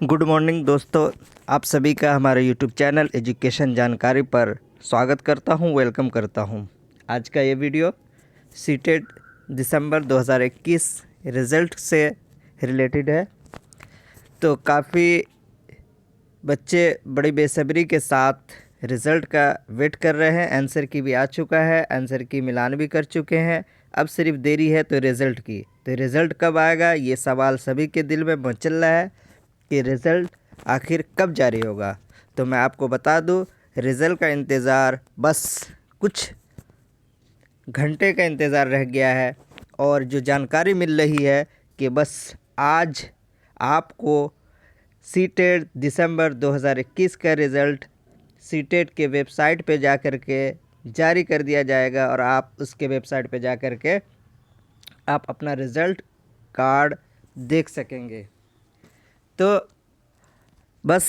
Good morning दोस्तों, आप सभी का हमारे यूट्यूब चैनल एजुकेशन जानकारी पर स्वागत करता हूं, वेलकम करता हूं। आज का ये वीडियो सीटेट दिसंबर 2021 रिज़ल्ट से रिलेटेड है। तो काफ़ी बच्चे बड़ी बेसब्री के साथ रिज़ल्ट का वेट कर रहे हैं। आंसर की भी आ चुका है, आंसर की मिलान भी कर चुके हैं। अब सिर्फ देरी है तो रिज़ल्ट की। तो रिज़ल्ट कब आएगा, ये सवाल सभी के दिल में मचल रहा है कि रिज़ल्ट आखिर कब जारी होगा। तो मैं आपको बता दूं, रिज़ल्ट का इंतज़ार बस कुछ घंटे का इंतज़ार रह गया है। और जो जानकारी मिल रही है कि बस आज आपको सीटेट दिसंबर 2021 का रिज़ल्ट सीटेट के वेबसाइट पे जा कर के जारी कर दिया जाएगा और आप उसके वेबसाइट पे जा कर के आप अपना रिज़ल्ट कार्ड देख सकेंगे। तो बस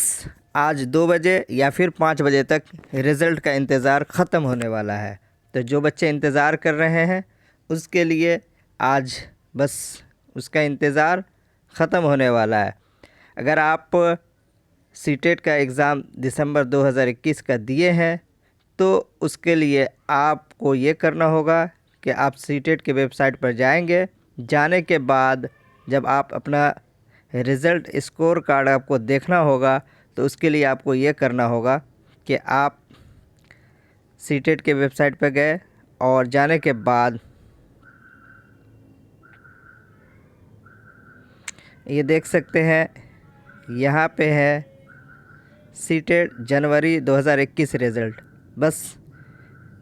आज 2 बजे या फिर 5 बजे तक रिज़ल्ट का इंतज़ार ख़त्म होने वाला है। तो जो बच्चे इंतज़ार कर रहे हैं उसके लिए आज बस उसका इंतज़ार ख़त्म होने वाला है। अगर आप सीटेट का एग्ज़ाम दिसंबर 2021 का दिए हैं तो उसके लिए आपको ये करना होगा कि आप सीटेट के वेबसाइट पर जाएंगे। जाने के बाद जब आप अपना रिज़ल्ट स्कोर कार्ड आपको देखना होगा तो उसके लिए आपको ये करना होगा कि आप सीटेट के वेबसाइट पर गए और जाने के बाद ये देख सकते हैं, यहाँ पे है सीटेट जनवरी 2021 रिज़ल्ट। बस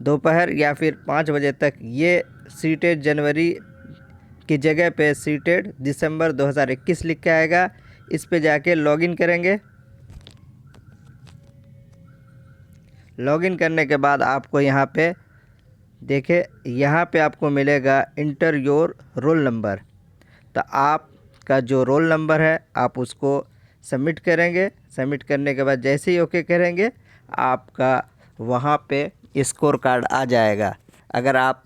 दोपहर या फिर 5 बजे तक ये सीटेट जनवरी की जगह पे सीटेट दिसंबर 2021 लिख के आएगा। इस पे जाके लॉगिन करेंगे। लॉगिन करने के बाद आपको यहाँ पे देखे, यहाँ पे आपको मिलेगा इंटर योर रोल नंबर। तो आपका जो रोल नंबर है आप उसको सबमिट करेंगे। सबमिट करने के बाद जैसे ही ओके करेंगे आपका वहाँ पे स्कोर कार्ड आ जाएगा। अगर आप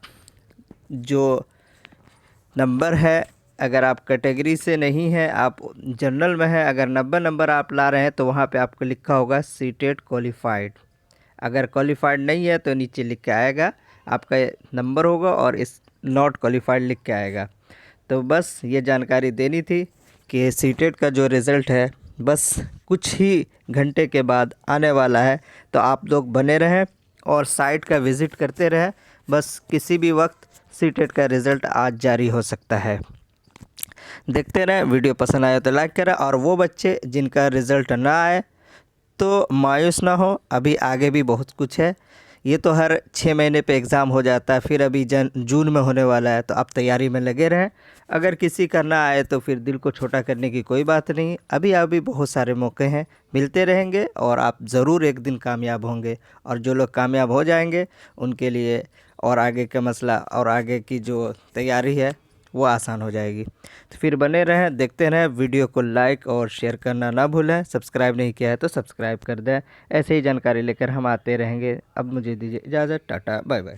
जो नंबर है, अगर आप कैटेगरी से नहीं है, आप जनरल में है, अगर 90 नंबर आप ला रहे हैं तो वहाँ पे आपको लिखा होगा सीटेट क्वालिफाइड। अगर क्वालिफाइड नहीं है तो नीचे लिख के आएगा आपका नंबर होगा और इस नॉट क्वालिफाइड लिख के आएगा। तो बस ये जानकारी देनी थी कि सीटेट का जो रिज़ल्ट है बस कुछ ही घंटे के बाद आने वाला है। तो आप लोग बने रहें और साइट का विज़िट करते रहें। बस किसी भी वक्त सीटेट का रिज़ल्ट आज जारी हो सकता है। देखते रहें। वीडियो पसंद आया तो लाइक करें और वो बच्चे जिनका रिज़ल्ट ना आए तो मायूस ना हो, अभी आगे भी बहुत कुछ है। ये तो हर 6 महीने पे एग्ज़ाम हो जाता है, फिर अभी जून में होने वाला है। तो आप तैयारी में लगे रहें। अगर किसी का ना आए तो फिर दिल को छोटा करने की कोई बात नहीं। अभी बहुत सारे मौके हैं, मिलते रहेंगे और आप ज़रूर एक दिन कामयाब होंगे। और जो लोग कामयाब हो जाएंगे उनके लिए और आगे का मसला और आगे की जो तैयारी है वो आसान हो जाएगी। तो फिर बने रहें, देखते रहें। वीडियो को लाइक और शेयर करना ना भूलें। सब्सक्राइब नहीं किया है तो सब्सक्राइब कर दें। ऐसे ही जानकारी लेकर हम आते रहेंगे। अब मुझे दीजिए इजाज़त। Tata, bye bye.